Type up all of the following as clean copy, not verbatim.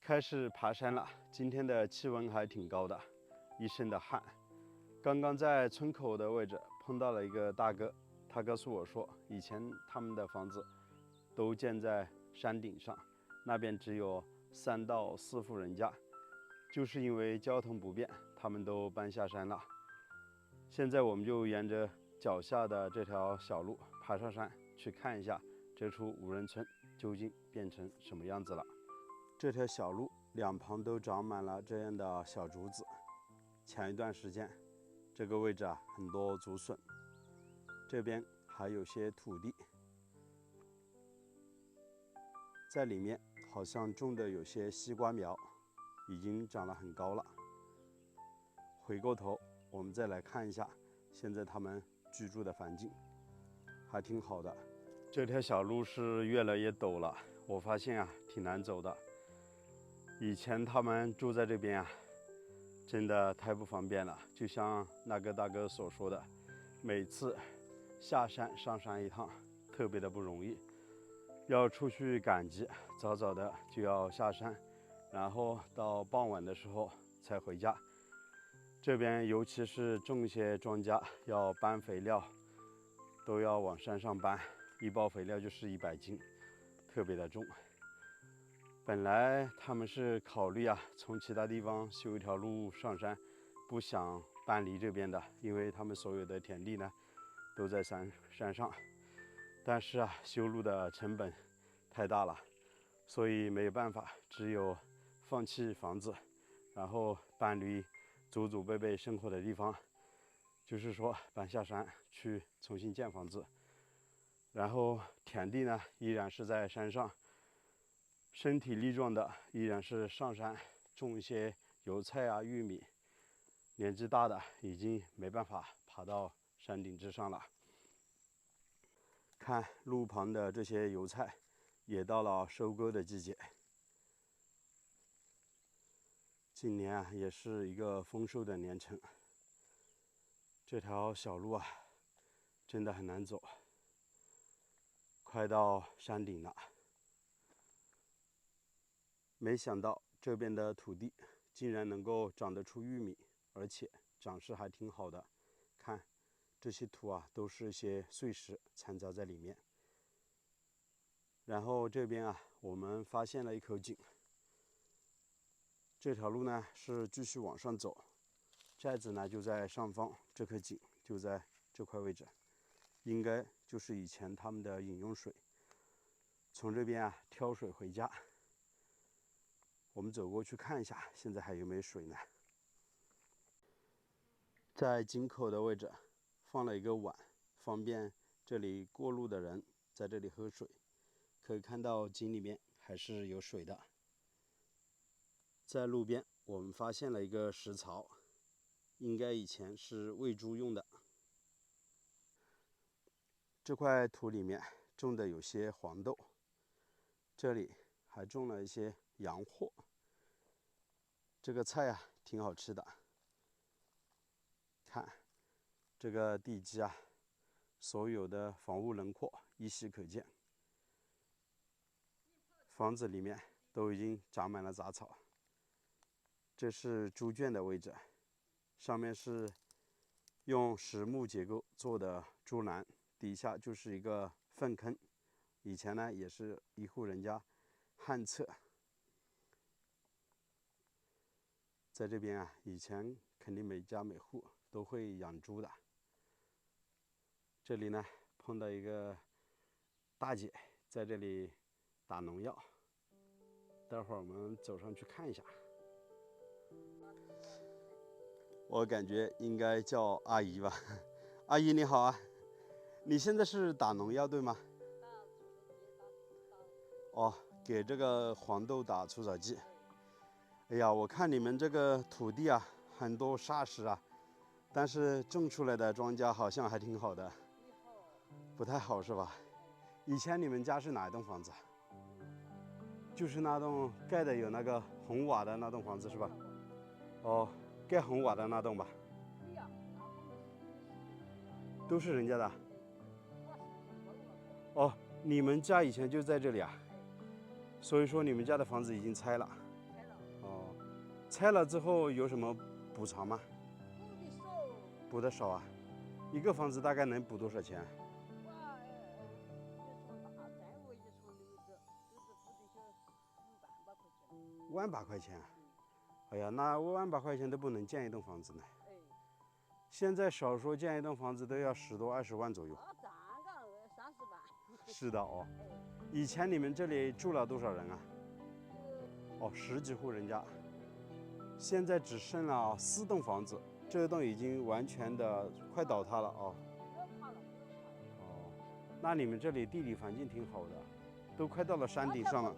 开始爬山了，今天的气温还挺高的，一身的汗。刚刚在村口的位置碰到了一个大哥，他告诉我说，以前他们的房子都建在山顶上，那边只有3到4户人家，就是因为交通不便，他们都搬下山了。现在我们就沿着脚下的这条小路爬上山，去看一下这处无人村究竟变成什么样子了。这条小路两旁都长满了这样的小竹子，前一段时间这个位置很多竹笋，这边还有些土地，在里面好像种的有些西瓜苗，已经长得很高了。回过头我们再来看一下现在他们居住的环境，还挺好的。这条小路是越来越陡了，我发现挺难走的。以前他们住在这边真的太不方便了，就像那个大哥所说的，每次下山上山一趟特别的不容易，要出去赶集，早早的就要下山，然后到傍晚的时候才回家。这边尤其是种一些庄稼要搬肥料，都要往山上搬，一包肥料就是100斤，特别的重。本来他们是考虑从其他地方修一条路上山，不想搬离这边的，因为他们所有的田地呢都在山上，但是修路的成本太大了，所以没有办法，只有放弃房子，然后搬离祖祖辈辈生活的地方，就是说搬下山去重新建房子，然后田地呢依然是在山上，身体力壮的依然是上山种一些油菜玉米，年纪大的已经没办法爬到山顶之上了。看路旁的这些油菜，也到了收割的季节。今年也是一个丰收的年程。这条小路真的很难走，快到山顶了。没想到这边的土地竟然能够长得出玉米，而且长势还挺好的。看这些土都是一些碎石掺杂在里面。然后这边我们发现了一口井，这条路呢是继续往上走，寨子呢就在上方，这颗井就在这块位置，应该就是以前他们的饮用水。从这边挑水回家，我们走过去看一下，现在还有没有水呢？在井口的位置放了一个碗，方便这里过路的人在这里喝水。可以看到井里面还是有水的。在路边我们发现了一个石槽，应该以前是喂猪用的。这块土里面种的有些黄豆，这里还种了一些洋货。这个菜挺好吃的。看这个地基所有的房屋轮廓依稀可见，房子里面都已经长满了杂草。这是猪圈的位置，上面是用实木结构做的猪栏，底下就是一个粪坑。以前呢也是一户人家旱厕。在这边以前肯定每家每户都会养猪的。这里呢碰到一个大姐在这里打农药，待会儿我们走上去看一下。我感觉应该叫阿姨吧。阿姨你好你现在是打农药对吗？给这个黄豆打除草剂。哎呀，我看你们这个土地很多沙石但是种出来的庄稼好像还挺好的。不太好是吧？以前你们家是哪一栋房子？就是那栋盖的有那个红瓦的那栋房子是吧？盖红瓦的那栋吧？都是人家的。你们家以前就在这里所以说你们家的房子已经拆了。拆了之后有什么补偿吗？补的少。补的少啊。一个房子大概能补多少钱？我一床大三卧一床6个，就是补的小18000。哎呀，那18000都不能建一栋房子呢。哎。现在少说建一栋房子都要10多20万左右。站岗30万。是的哦。哎。以前你们这里住了多少人啊？哦，10几户人家。现在只剩了4栋房子，这栋已经完全的快倒塌了哦。哦，那你们这里地理环境挺好的，都快到了山顶上了。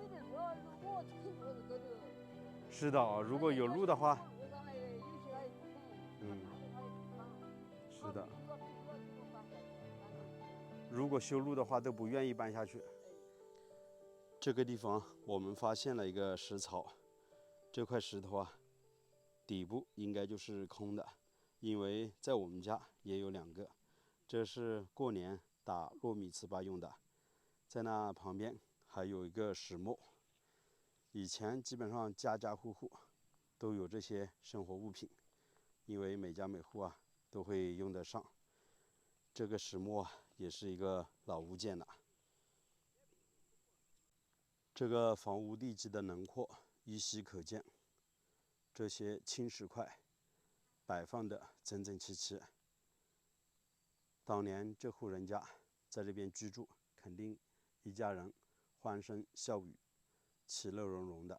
是的哦，如果有路的话。是的。如果修路的话，都不愿意搬下去。这个地方我们发现了一个石槽，这块石头啊，底部应该就是空的，因为在我们家也有2个，这是过年打糯米糍粑用的。在那旁边还有一个石磨，以前基本上家家户户都有这些生活物品，因为每家每户啊都会用得上。这个石磨也是一个老物件了。这个房屋地基的轮廓依稀可见，这些青石块摆放的整整齐齐。当年这户人家在这边居住，肯定一家人欢声笑语，其乐融融的。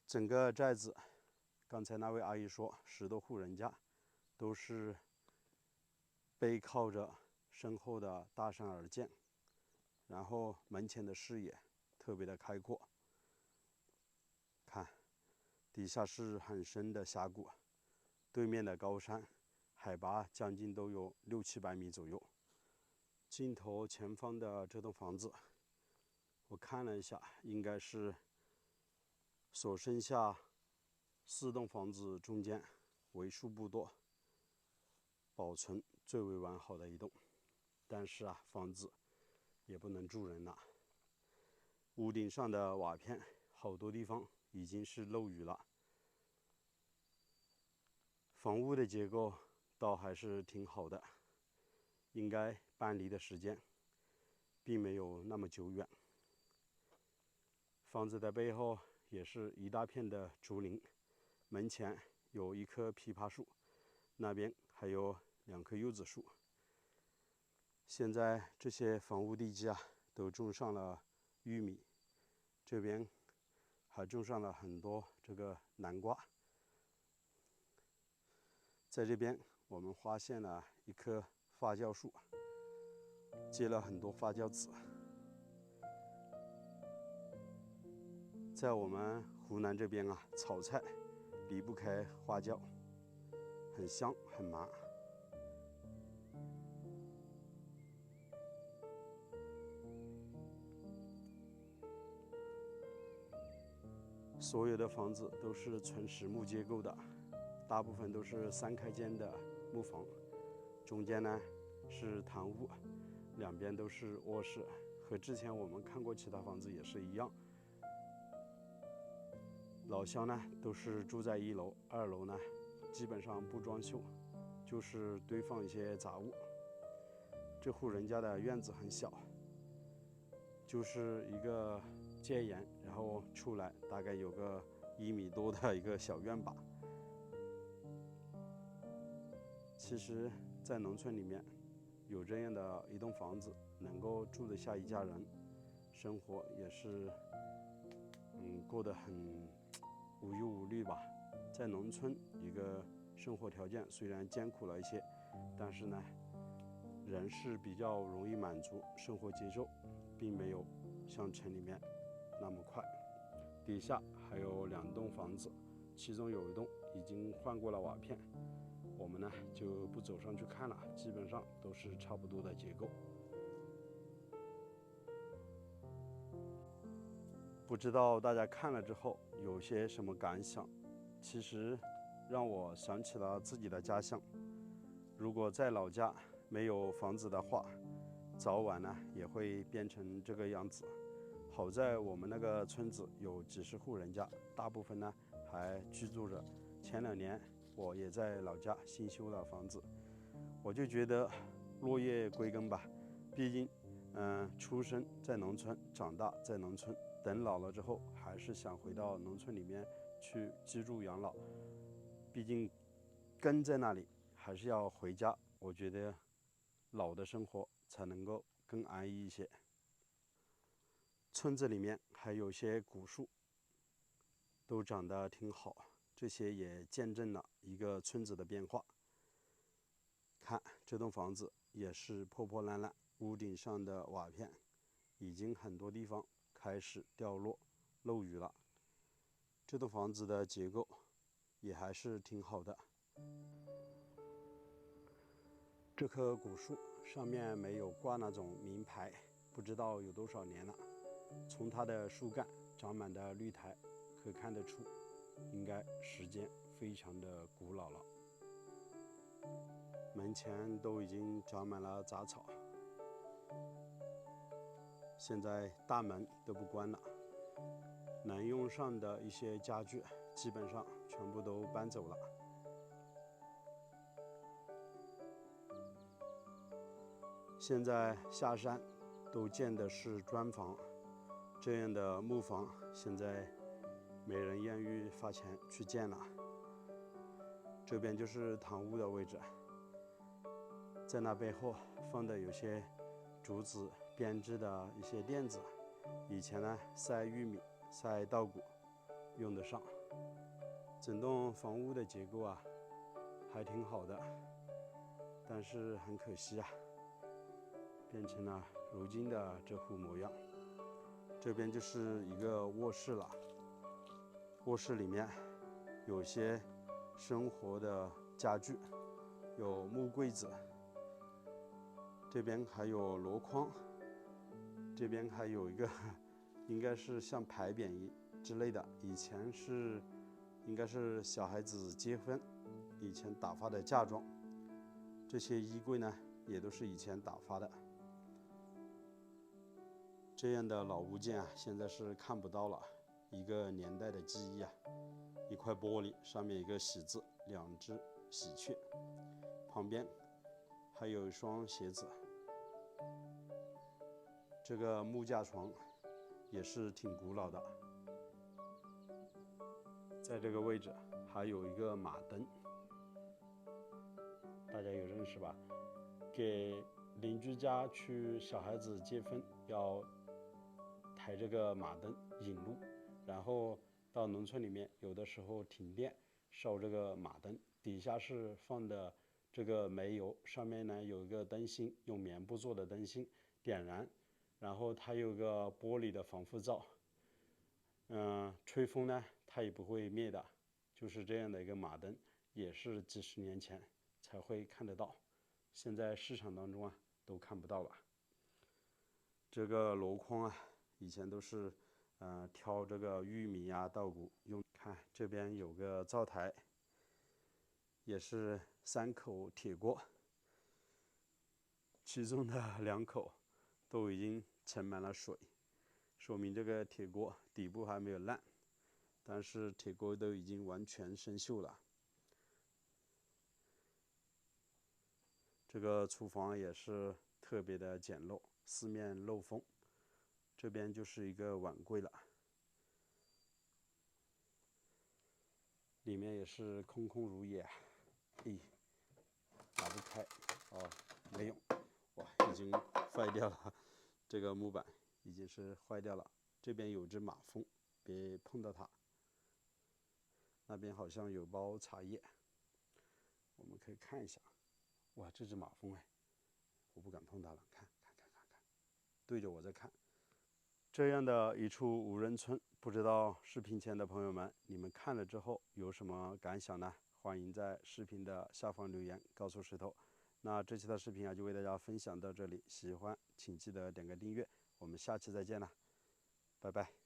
整个寨子，刚才那位阿姨说10多户人家都是背靠着身后的大山而建，然后门前的视野特别的开阔。看，底下是很深的峡谷，对面的高山海拔将近都有600、700米左右。镜头前方的这栋房子，我看了一下，应该是所剩下4栋房子中间为数不多保存最为完好的一栋。但是啊，房子也不能住人了。屋顶上的瓦片好多地方已经是漏雨了。房屋的结构倒还是挺好的，应该搬离的时间并没有那么久远。房子的背后也是一大片的竹林，门前有一棵枇杷树，那边还有2棵柚子树。现在这些房屋地基啊，都种上了玉米，这边还种上了很多这个南瓜。在这边我们发现了一棵发酵树，结了很多发酵籽。在我们湖南这边啊，炒菜离不开花椒，很香很麻。所有的房子都是纯实木结构的，大部分都是3开间的木房，中间呢是堂屋，两边都是卧室，和之前我们看过其他房子也是一样。老乡呢都是住在1楼，2楼呢基本上不装修，就是堆放一些杂物。这户人家的院子很小，就是一个阶檐，然后出来大概有个1米多的一个小院吧。其实在农村里面有这样的一栋房子，能够住得下一家人，生活也是过得很无忧无虑吧。在农村一个生活条件虽然艰苦了一些，但是呢人是比较容易满足，生活节奏并没有像城里面那么快。底下还有2栋房子，其中有一栋已经换过了瓦片，我们呢就不走上去看了，基本上都是差不多的结构。不知道大家看了之后有些什么感想？其实让我想起了自己的家乡。如果在老家没有房子的话，早晚呢也会变成这个样子。好在我们那个村子有几十户人家，大部分呢还居住着。前2年我也在老家新修了房子，我就觉得落叶归根吧，毕竟出生在农村，长大在农村，等老了之后还是想回到农村里面去居住养老，毕竟根在那里，还是要回家。我觉得老的生活才能够更安逸一些。村子里面还有些古树，都长得挺好，这些也见证了一个村子的变化。看这栋房子也是破破烂烂，屋顶上的瓦片已经很多地方开始掉落漏雨了。这栋房子的结构也还是挺好的。这棵古树上面没有挂那种名牌，不知道有多少年了。从它的树干长满的绿苔可看得出，应该时间非常的古老了。门前都已经长满了杂草，现在大门都不关了，能用上的一些家具基本上全部都搬走了。现在下山都建的是砖房，这样的木房现在没人愿意花钱去建了。这边就是堂屋的位置，在那背后放的有些竹子编织的一些垫子，以前呢晒玉米、晒稻谷用得上。整栋房屋的结构啊还挺好的，但是很可惜啊，变成了如今的这副模样。这边就是一个卧室了，卧室里面有些生活的家具，有木柜子，这边还有箩筐，这边还有一个应该是像牌匾之类的，以前是应该是小孩子结婚以前打发的嫁妆。这些衣柜呢也都是以前打发的。这样的老物件啊，现在是看不到了，一个年代的记忆啊。一块玻璃，上面一个喜字，2只喜鹊，旁边还有一双鞋子。这个木架床也是挺古老的。在这个位置还有一个马灯，大家有认识吧？给邻居家去小孩子结婚要抬这个马灯引路，然后到农村里面有的时候停电烧这个马灯，底下是放的这个煤油，上面呢有一个灯芯，用棉布做的灯芯点燃，然后它有个玻璃的防护罩，吹风呢它也不会灭的，就是这样的一个马灯，也是几十年前才会看得到，现在市场当中啊都看不到了。这个箩筐啊，以前都是挑这个玉米呀、稻谷用。看这边有个灶台，也是3口铁锅，其中的2口都已经盛满了水，说明这个铁锅底部还没有烂，但是铁锅都已经完全生锈了。这个厨房也是特别的简陋，四面漏风。这边就是一个碗柜了，里面也是空空如也。打不开，没用，哇，已经坏掉了，这个木板已经是坏掉了。这边有只马蜂，别碰到它。那边好像有包茶叶，我们可以看一下。哇，这只马蜂哎，我不敢碰它了，看，对着我在看。这样的一处无人村，不知道视频前的朋友们，你们看了之后有什么感想呢？欢迎在视频的下方留言告诉石头。那这期的视频啊，就为大家分享到这里，喜欢请记得点个订阅，我们下期再见了，拜拜。